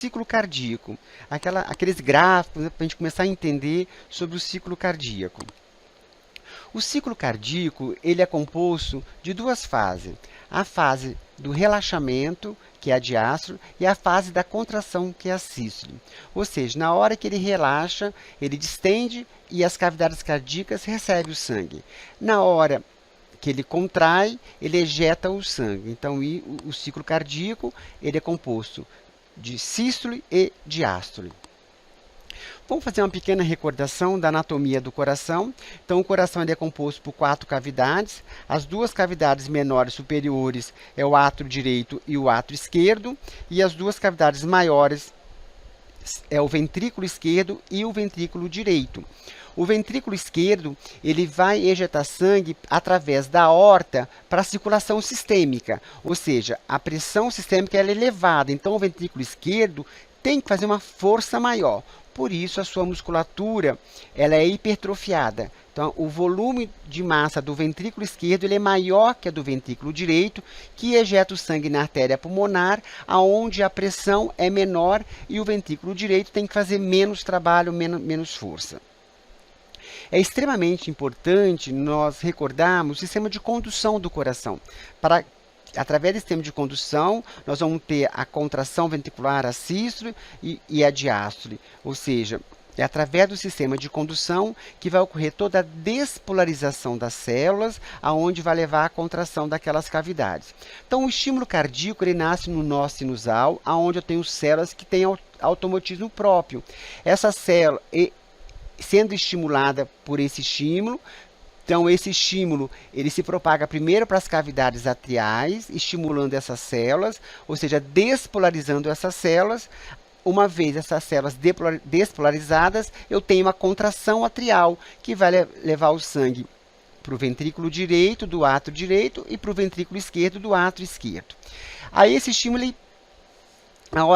ciclo cardíaco, aqueles gráficos, né, para a gente começar a entender sobre o ciclo cardíaco. O ciclo cardíaco ele é composto de duas fases. A fase do relaxamento, que é a diástole, e a fase da contração, que é a sístole. Ou seja, na hora que ele relaxa, ele distende e as cavidades cardíacas recebem o sangue. Na hora que ele contrai, ele ejeta o sangue. Então, o ciclo cardíaco ele é composto de sístole e diástole. Vamos fazer uma pequena recordação da anatomia do coração. Então, o coração ele é composto por 4 cavidades. As duas cavidades menores superiores é o átrio direito e o átrio esquerdo. E as duas cavidades maiores é o ventrículo esquerdo e o ventrículo direito. O ventrículo esquerdo ele vai ejetar sangue através da aorta para a circulação sistêmica, ou seja, a pressão sistêmica ela é elevada, então o ventrículo esquerdo tem que fazer uma força maior. Por isso, a sua musculatura ela é hipertrofiada. Então, o volume de massa do ventrículo esquerdo ele é maior que a do ventrículo direito, que ejeta o sangue na artéria pulmonar, aonde a pressão é menor e o ventrículo direito tem que fazer menos trabalho, menos força. É extremamente importante nós recordarmos o sistema de condução do coração. Através desse sistema de condução, nós vamos ter a contração ventricular, a sístole e a diástole. Ou seja, é através do sistema de condução que vai ocorrer toda a despolarização das células, aonde vai levar à contração daquelas cavidades. Então, o estímulo cardíaco ele nasce no nó sinusal, aonde eu tenho células que têm automatismo próprio. Essa célula, sendo estimulada por esse estímulo, então, esse estímulo ele se propaga primeiro para as cavidades atriais, estimulando essas células, ou seja, despolarizando essas células. Uma vez essas células despolarizadas, eu tenho uma contração atrial, que vai levar o sangue para o ventrículo direito do átrio direito e para o ventrículo esquerdo do átrio esquerdo. Aí, esse estímulo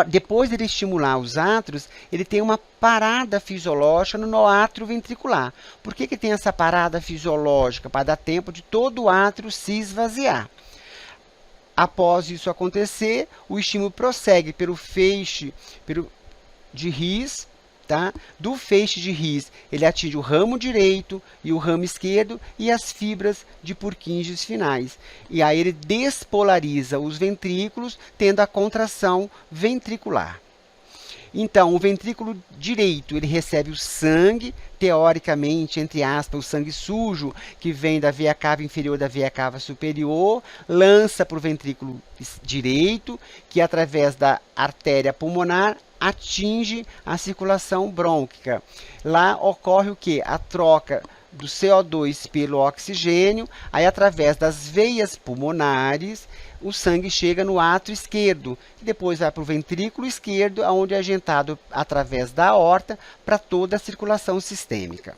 depois de ele estimular os átrios, ele tem uma parada fisiológica no átrio ventricular. Por que tem essa parada fisiológica? Para dar tempo de todo o átrio se esvaziar. Após isso acontecer, o estímulo prossegue pelo feixe de His. Tá? Do feixe de His, ele atinge o ramo direito e o ramo esquerdo e as fibras de Purkinje finais. E aí ele despolariza os ventrículos, tendo a contração ventricular. Então, o ventrículo direito ele recebe o sangue, teoricamente, entre aspas, o sangue sujo, que vem da veia cava inferior da veia cava superior, lança para o ventrículo direito, que através da artéria pulmonar atinge a circulação brônquica. Lá ocorre o quê? A troca do CO2 pelo oxigênio, aí através das veias pulmonares, o sangue chega no átrio esquerdo, e depois vai para o ventrículo esquerdo, onde é agentado através da aorta para toda a circulação sistêmica.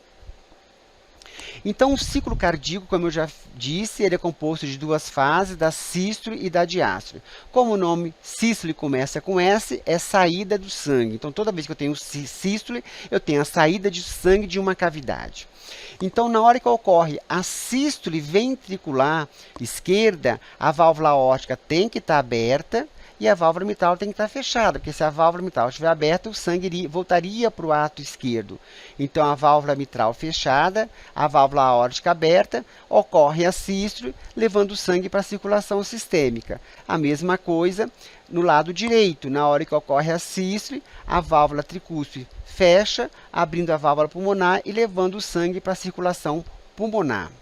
Então, o ciclo cardíaco, como eu já disse, ele é composto de duas fases, da sístole e da diástole. Como o nome sístole começa com S, é saída do sangue. Então, toda vez que eu tenho sístole, eu tenho a saída de sangue de uma cavidade. Então, na hora que ocorre a sístole ventricular esquerda, a válvula aórtica tem que estar aberta, e a válvula mitral tem que estar fechada, porque se a válvula mitral estiver aberta, o sangue voltaria para o átrio esquerdo. Então, a válvula mitral fechada, a válvula aórtica aberta, ocorre a sístole, levando o sangue para a circulação sistêmica. A mesma coisa no lado direito, na hora que ocorre a sístole, a válvula tricúspide fecha, abrindo a válvula pulmonar e levando o sangue para a circulação pulmonar.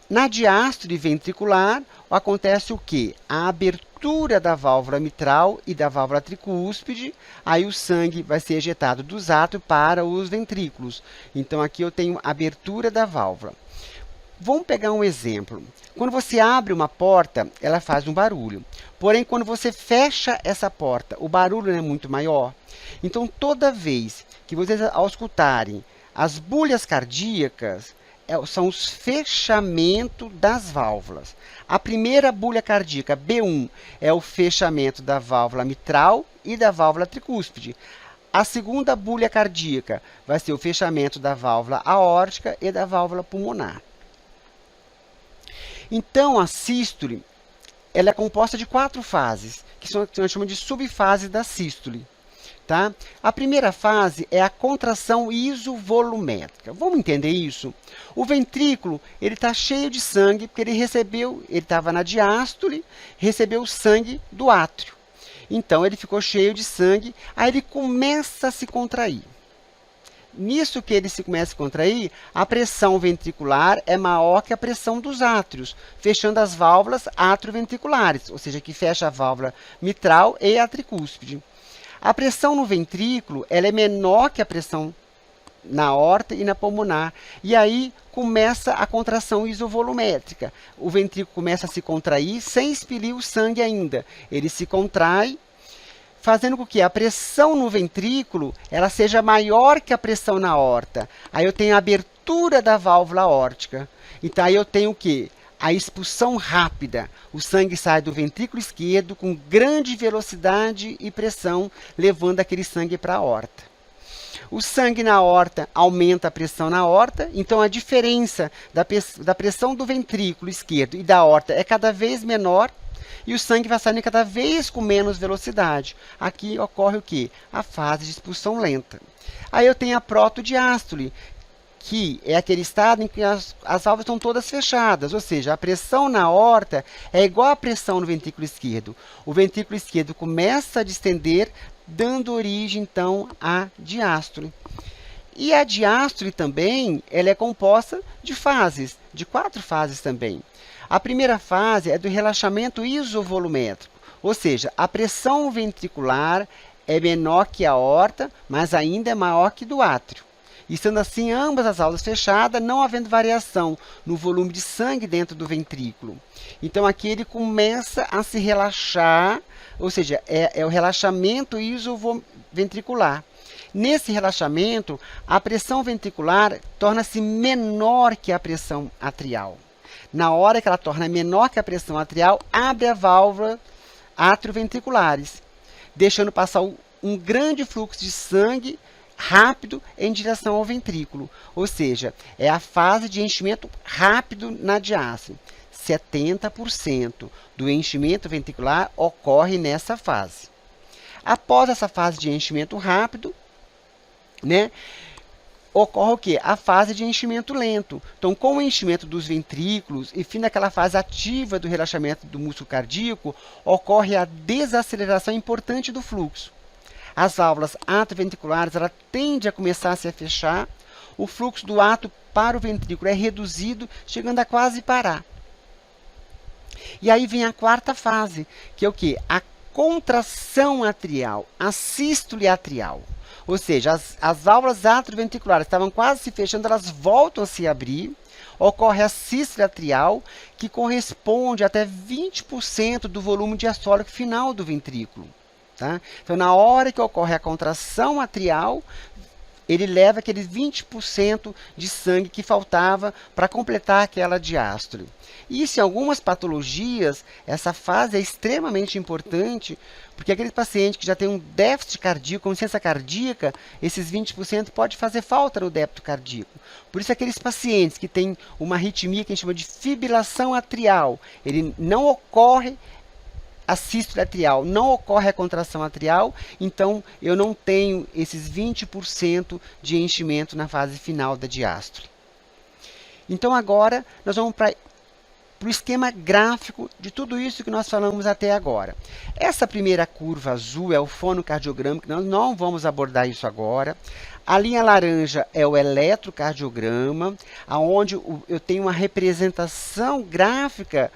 Na diástole ventricular, acontece o quê? A abertura da válvula mitral e da válvula tricúspide, aí o sangue vai ser ejetado dos átrios para os ventrículos. Então, aqui eu tenho a abertura da válvula. Vamos pegar um exemplo. Quando você abre uma porta, ela faz um barulho. Porém, quando você fecha essa porta, o barulho é muito maior. Então, toda vez que vocês, ao escutarem as bulhas cardíacas, são os fechamentos das válvulas. A primeira bulha cardíaca, B1, é o fechamento da válvula mitral e da válvula tricúspide. A segunda bulha cardíaca vai ser o fechamento da válvula aórtica e da válvula pulmonar. Então, a sístole ela é composta de 4 fases, que nós chamamos de subfases da sístole. Tá? A primeira fase é a contração isovolumétrica. Vamos entender isso? O ventrículo ele está cheio de sangue, porque ele estava na diástole, recebeu sangue do átrio. Então, ele ficou cheio de sangue, aí ele começa a se contrair. Nisso que ele começa a contrair, a pressão ventricular é maior que a pressão dos átrios, fechando as válvulas atrioventriculares, ou seja, que fecha a válvula mitral e a tricúspide. A pressão no ventrículo ela é menor que a pressão na aorta e na pulmonar. E aí começa a contração isovolumétrica. O ventrículo começa a se contrair sem expelir o sangue ainda. Ele se contrai, fazendo com que a pressão no ventrículo ela seja maior que a pressão na aorta. Aí eu tenho a abertura da válvula aórtica. Então aí eu tenho o quê? A expulsão rápida. O sangue sai do ventrículo esquerdo com grande velocidade e pressão, levando aquele sangue para a aorta. O sangue na aorta aumenta a pressão na aorta, então a diferença da pressão do ventrículo esquerdo e da aorta é cada vez menor, e o sangue vai saindo cada vez com menos velocidade. Aqui ocorre o quê? A fase de expulsão lenta. Aí eu tenho a protodiástole, que é aquele estado em que as válvulas estão todas fechadas, ou seja, a pressão na aorta é igual à pressão no ventrículo esquerdo. O ventrículo esquerdo começa a distender, dando origem, então, à diástole. E a diástole também ela é composta de fases, de 4 fases também. A primeira fase é do relaxamento isovolumétrico, ou seja, a pressão ventricular é menor que a aorta, mas ainda é maior que do átrio. E sendo assim, ambas as válvulas fechadas, não havendo variação no volume de sangue dentro do ventrículo. Então, aqui ele começa a se relaxar, ou seja, é o relaxamento isoventricular. Nesse relaxamento, a pressão ventricular torna-se menor que a pressão atrial. Na hora que ela torna menor que a pressão atrial, abre a válvula atrioventriculares, deixando passar um grande fluxo de sangue rápido em direção ao ventrículo, ou seja, é a fase de enchimento rápido na diástole. 70% do enchimento ventricular ocorre nessa fase. Após essa fase de enchimento rápido, ocorre o quê? A fase de enchimento lento. Então, com o enchimento dos ventrículos e fim daquela fase ativa do relaxamento do músculo cardíaco, ocorre a desaceleração importante do fluxo. As válvulas atrioventriculares tendem a começar a se fechar, o fluxo do átrio para o ventrículo é reduzido, chegando a quase parar. E aí vem a 4ª fase, que é o quê? A contração atrial, a sístole atrial. Ou seja, as válvulas atrioventriculares estavam quase se fechando, elas voltam a se abrir, ocorre a sístole atrial, que corresponde a até 20% do volume diastólico final do ventrículo. Tá? Então, na hora que ocorre a contração atrial, ele leva aqueles 20% de sangue que faltava para completar aquela diástole. Isso, em algumas patologias, essa fase é extremamente importante, porque aquele paciente que já tem um déficit cardíaco, com insuficiência cardíaca, esses 20% pode fazer falta no débito cardíaco. Por isso, aqueles pacientes que têm uma arritmia que a gente chama de fibrilação atrial, ele não ocorre a sístole atrial, não ocorre a contração atrial, então eu não tenho esses 20% de enchimento na fase final da diástole. Então agora nós vamos para o esquema gráfico de tudo isso que nós falamos até agora. Essa primeira curva azul é o fonocardiograma, que nós não vamos abordar isso agora. A linha laranja é o eletrocardiograma, onde eu tenho uma representação gráfica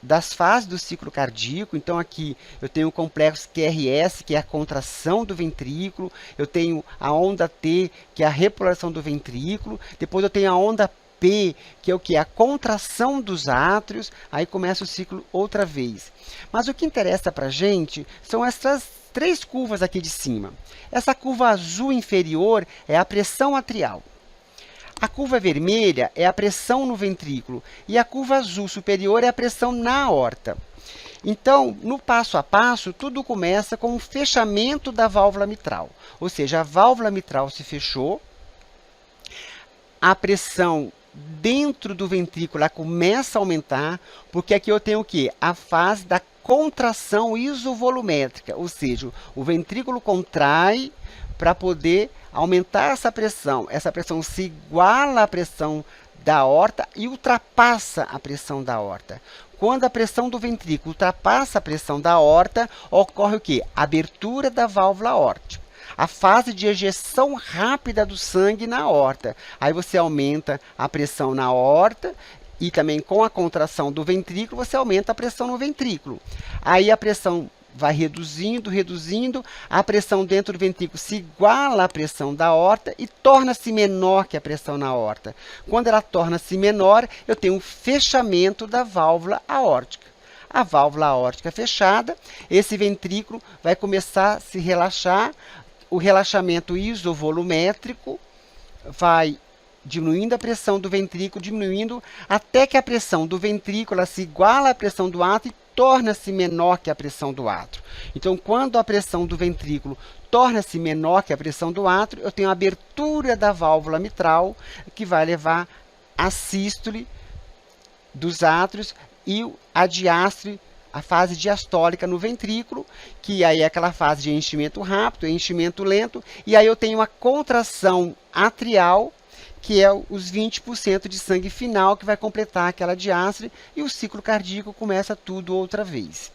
das fases do ciclo cardíaco. Então, aqui eu tenho o complexo QRS, que é a contração do ventrículo, eu tenho a onda T, que é a repolarização do ventrículo, depois eu tenho a onda P, que é o que? A contração dos átrios, aí começa o ciclo outra vez. Mas o que interessa para a gente são essas 3 curvas aqui de cima. Essa curva azul inferior é a pressão atrial. A curva vermelha é a pressão no ventrículo e a curva azul superior é a pressão na aorta. Então, no passo a passo, tudo começa com o fechamento da válvula mitral. Ou seja, a válvula mitral se fechou, a pressão dentro do ventrículo ela começa a aumentar, porque aqui eu tenho o quê? A fase da contração isovolumétrica, ou seja, o ventrículo contrai para poder aumentar essa pressão. Essa pressão se iguala à pressão da aorta e ultrapassa a pressão da aorta. Quando a pressão do ventrículo ultrapassa a pressão da aorta, ocorre o quê? Abertura da válvula aórtica. A fase de ejeção rápida do sangue na aorta. Aí você aumenta a pressão na aorta e também com a contração do ventrículo, você aumenta a pressão no ventrículo. Aí a pressão vai reduzindo, reduzindo, a pressão dentro do ventrículo se iguala à pressão da aorta e torna-se menor que a pressão na aorta. Quando ela torna-se menor, eu tenho um fechamento da válvula aórtica. A válvula aórtica fechada, esse ventrículo vai começar a se relaxar, o relaxamento isovolumétrico vai diminuindo a pressão do ventrículo, diminuindo, até que a pressão do ventrículo se iguala à pressão do átrio e torna-se menor que a pressão do átrio. Então, quando a pressão do ventrículo torna-se menor que a pressão do átrio, eu tenho a abertura da válvula mitral, que vai levar a sístole dos átrios e a diástole, a fase diastólica no ventrículo, que aí é aquela fase de enchimento rápido, enchimento lento, e aí eu tenho uma contração atrial, que é os 20% de sangue final que vai completar aquela diástole, e o ciclo cardíaco começa tudo outra vez.